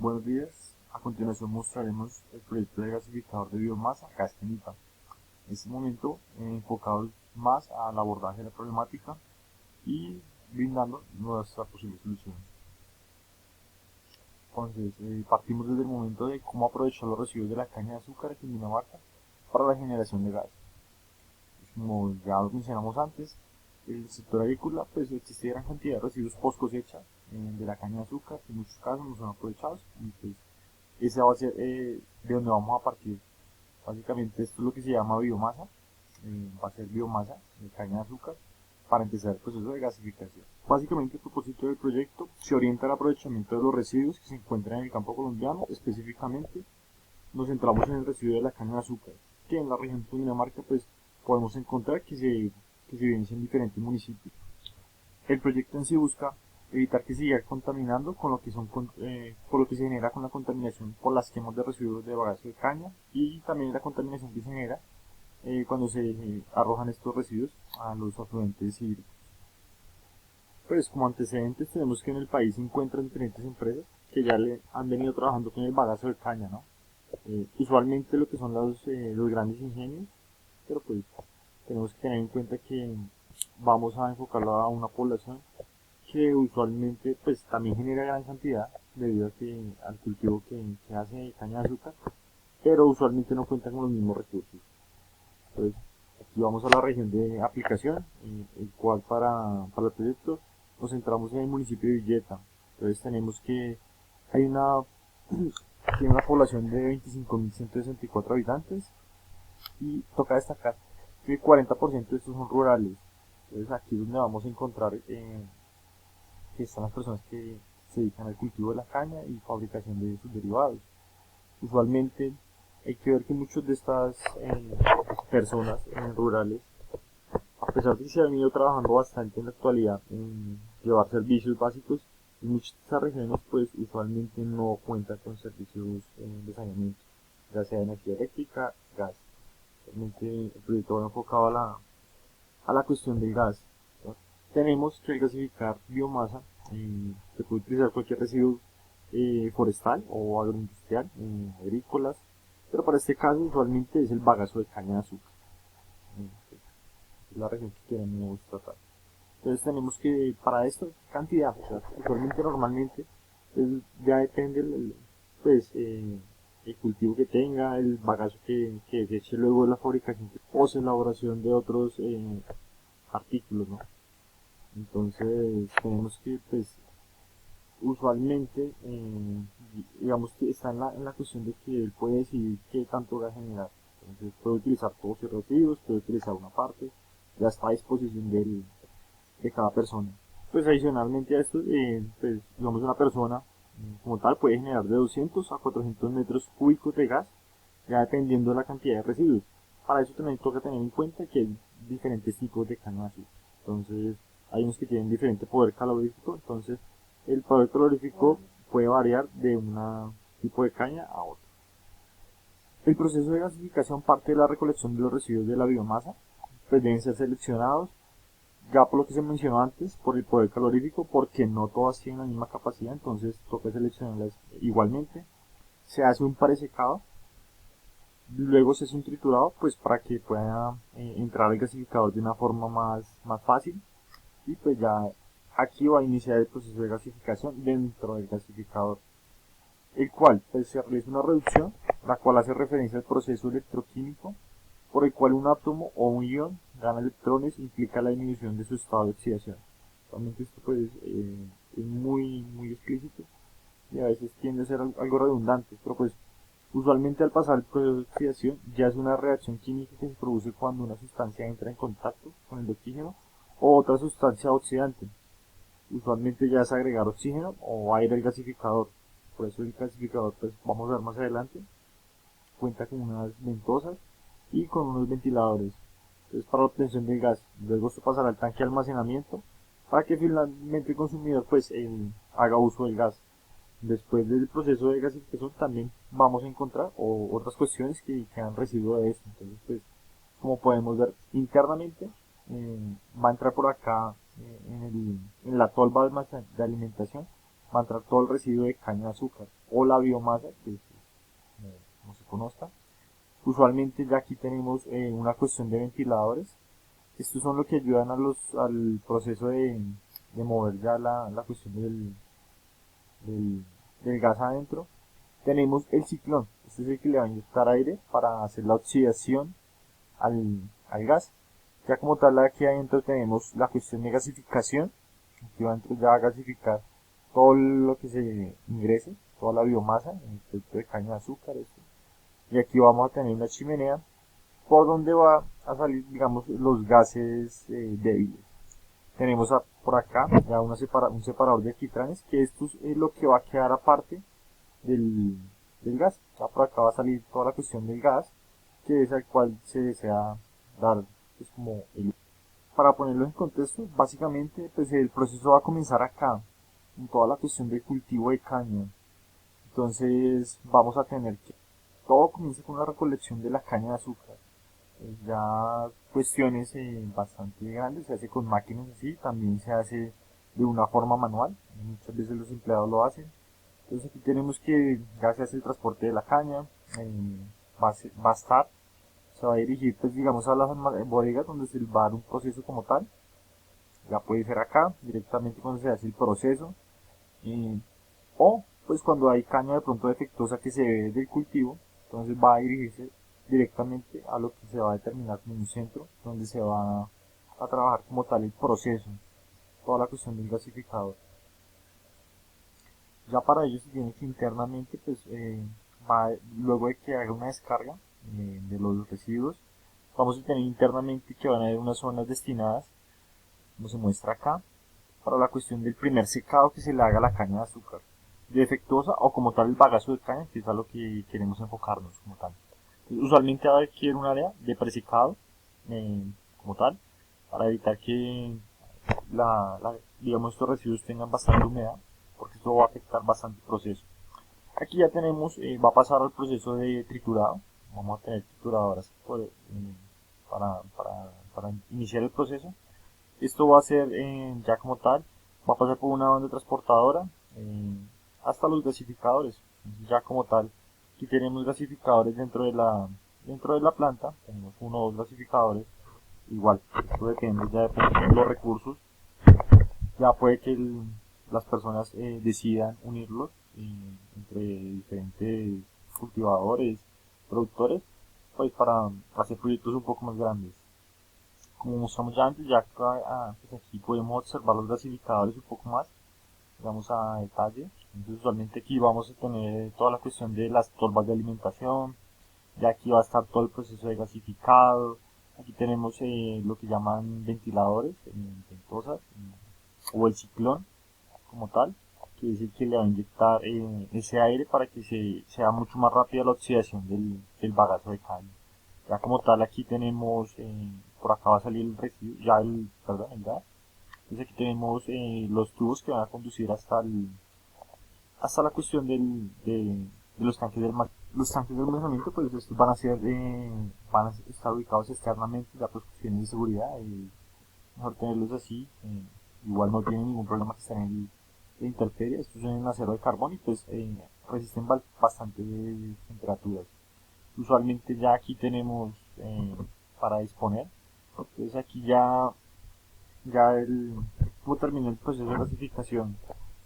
Buenos días, a continuación mostraremos el proyecto de gasificador de biomasa Gas Genipa. En este momento enfocado más al abordaje de la problemática y brindando nuestra posible solución. Entonces, partimos desde el momento de cómo aprovechar los residuos de la caña de azúcar en Dinamarca para la generación de gas. Como ya lo mencionamos antes, el sector agrícola pues existe gran cantidad de residuos post cosecha de la caña de azúcar que en muchos casos no son aprovechados y pues ese va a ser de donde vamos a partir. Básicamente esto es lo que se llama biomasa, va a ser biomasa de caña de azúcar para empezar el proceso de gasificación. Básicamente el propósito del proyecto se orienta al aprovechamiento de los residuos que se encuentran en el campo colombiano. Específicamente nos centramos en el residuo de la caña de azúcar, que en la región de Cundinamarca pues podemos encontrar que se evidencia en diferentes municipios. El proyecto en sí busca evitar que se siga contaminando con lo que por lo que se genera con la contaminación por las quemas de residuos de bagazo de caña y también la contaminación que se genera cuando se arrojan estos residuos a los afluentes hídricos. Pues como antecedentes tenemos que en el país se encuentran diferentes empresas que ya le han venido trabajando con el bagazo de caña, ¿no? Usualmente lo que son los grandes ingenios, pero pues tenemos que tener en cuenta que vamos a enfocarlo a una población que usualmente pues también genera gran cantidad debido a que al cultivo que hace de caña de azúcar, pero usualmente no cuentan con los mismos recursos. Entonces, aquí vamos a la región de aplicación, el cual para el proyecto nos centramos en el municipio de Villeta. Entonces tenemos que hay tiene una población de 25.164 habitantes y toca destacar que el 40% de estos son rurales. Entonces aquí es donde vamos a encontrar que están las personas que se dedican al cultivo de la caña y fabricación de sus derivados. Usualmente hay que ver que muchas de estas personas rurales, a pesar de que se han ido trabajando bastante en la actualidad en llevar servicios básicos, en muchas de estas regiones pues usualmente no cuentan con servicios de saneamiento, ya sea energía eléctrica, gas. Realmente el proyecto va enfocado a la cuestión del gas, ¿no? Tenemos que al gasificar biomasa se puede utilizar cualquier residuo forestal o agroindustrial, agrícolas, pero para este caso usualmente es el bagazo de caña de azúcar, es la región que queremos tratar. Entonces tenemos que, para esto, cantidad, o sea, usualmente normalmente pues, ya depende el cultivo que tenga, el bagazo que deseche luego de la fabricación o elaboración de otros artículos, ¿no? Entonces tenemos que pues usualmente digamos que está en la cuestión de que él puede decidir qué tanto va a generar. Entonces puede utilizar todos sus residuos, puede utilizar una parte, ya está a disposición de cada persona. Pues adicionalmente a esto, pues digamos una persona como tal puede generar de 200 a 400 metros cúbicos de gas, ya dependiendo de la cantidad de residuos. Para eso también toca tener en cuenta que hay diferentes tipos de caña de azúcar. Entonces, hay unos que tienen diferente poder calorífico, entonces el poder calorífico puede variar de un tipo de caña a otro. El proceso de gasificación parte de la recolección de los residuos de la biomasa, pues deben ser seleccionados, ya por lo que se mencionó antes, por el poder calorífico, porque no todas tienen la misma capacidad, entonces toca seleccionarlas igualmente. Se hace un presecado, luego se hace un triturado, pues para que pueda entrar el gasificador de una forma más fácil, y pues ya aquí va a iniciar el proceso de gasificación dentro del gasificador, el cual pues, se realiza una reducción, la cual hace referencia al proceso electroquímico, por el cual un átomo o un ion gana electrones, implica la disminución de su estado de oxidación. Realmente esto pues es muy explícito y a veces tiende a ser algo redundante, pero pues usualmente al pasar el proceso de oxidación ya es una reacción química que se produce cuando una sustancia entra en contacto con el oxígeno o otra sustancia oxidante. Usualmente ya es agregar oxígeno o aire al gasificador. Por eso el gasificador, pues vamos a ver más adelante, cuenta con unas ventosas y con unos ventiladores. Entonces para la obtención del gas, luego esto pasará al tanque de almacenamiento para que finalmente el consumidor pues haga uso del gas. Después del proceso de gasificación también vamos a encontrar otras cuestiones que quedan residuo de esto. Entonces pues como podemos ver internamente va a entrar por acá en la tolva de alimentación va a entrar todo el residuo de caña de azúcar o la biomasa, que es como se conozca. Usualmente ya aquí tenemos una cuestión de ventiladores. Estos son los que ayudan al proceso de mover ya la cuestión del gas adentro. Tenemos el ciclón, este es el que le va a inyectar aire para hacer la oxidación al gas. Ya como tal aquí adentro tenemos la cuestión de gasificación, aquí adentro ya va a gasificar todo lo que se ingrese, toda la biomasa, el producto de caña de azúcar, esto. Y aquí vamos a tener una chimenea por donde va a salir, digamos, los gases débiles. Tenemos por acá ya un separador de alquitranes, que esto es lo que va a quedar aparte del gas. Ya por acá va a salir toda la cuestión del gas, que es al cual se desea dar, pues, como para ponerlo en contexto, básicamente pues el proceso va a comenzar acá, en toda la cuestión del cultivo de caña. Entonces vamos a tener que todo comienza con la recolección de la caña de azúcar. Ya cuestiones bastante grandes, se hace con máquinas así, también se hace de una forma manual, muchas veces los empleados lo hacen. Entonces aquí tenemos que ya se hace el transporte de la caña, va a estar, se va a dirigir pues digamos a las bodegas donde se va a dar un proceso como tal, ya puede ser acá, directamente cuando se hace el proceso, eh, o pues cuando hay caña de pronto defectuosa que se ve del cultivo, entonces va a dirigirse directamente a lo que se va a determinar como un centro donde se va a trabajar como tal el proceso, toda la cuestión del gasificador. Ya para ello se tiene que internamente pues luego de que haga una descarga de los residuos, vamos a tener internamente que van a haber unas zonas destinadas, como se muestra acá, para la cuestión del primer secado que se le haga a la caña de azúcar, defectuosa o como tal el bagazo de caña, que es a lo que queremos enfocarnos como tal. Entonces, usualmente va a requerir un área de presecado como tal, para evitar que digamos estos residuos tengan bastante humedad, porque esto va a afectar bastante el proceso. Aquí ya tenemos, va a pasar al proceso de triturado, vamos a tener trituradoras para iniciar el proceso. Esto va a ser ya como tal, va a pasar por una banda transportadora hasta los gasificadores. Entonces, ya como tal, aquí tenemos gasificadores dentro de la planta, tenemos uno o dos gasificadores. Igual, esto depende ya de los recursos. Ya puede que las personas decidan unirlos entre diferentes cultivadores, productores, pues para hacer proyectos un poco más grandes. Como mostramos ya antes, ya pues aquí podemos observar los gasificadores un poco más, vamos a detalle. Entonces usualmente aquí vamos a tener toda la cuestión de las tolvas de alimentación, ya aquí va a estar todo el proceso de gasificado. Aquí tenemos lo que llaman ventiladores, ventosas, o el ciclón como tal, que es el que le va a inyectar ese aire para que sea mucho más rápida la oxidación del bagazo de caña. Ya como tal aquí tenemos, por acá va a salir el residuo, perdón, el gas. Entonces aquí tenemos los tubos que van a conducir hasta la cuestión de los tanques los tanques de almacenamiento, pues estos van a estar ubicados externamente, ya pues cuestiones de seguridad, y mejor tenerlos así, igual no tienen ningún problema que estén en intemperie. Estos son en acero de carbón y pues resisten bastante temperaturas. Usualmente ya aquí tenemos para disponer, entonces aquí como terminó el proceso de gasificación,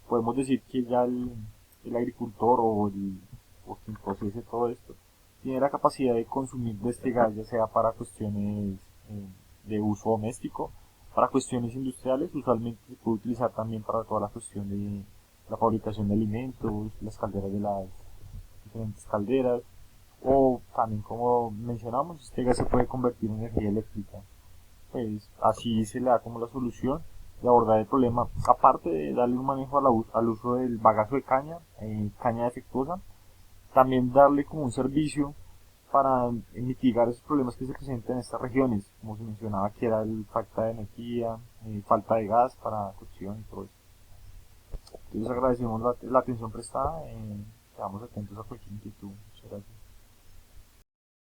podemos decir que ya el agricultor o quien procese todo esto tiene la capacidad de consumir de este gas, ya sea para cuestiones de uso doméstico, para cuestiones industriales. Usualmente se puede utilizar también para toda la cuestión de la fabricación de alimentos, las calderas de las diferentes calderas, o también, como mencionamos, este gas se puede convertir en energía eléctrica. Pues así se le da como la solución de abordar el problema, aparte de darle un manejo al uso del bagazo de caña, caña defectuosa, también darle como un servicio para mitigar esos problemas que se presentan en estas regiones, como se mencionaba, que era falta de energía, falta de gas para cocción y todo eso. Entonces agradecemos la atención prestada, quedamos atentos a cualquier inquietud. Muchas gracias.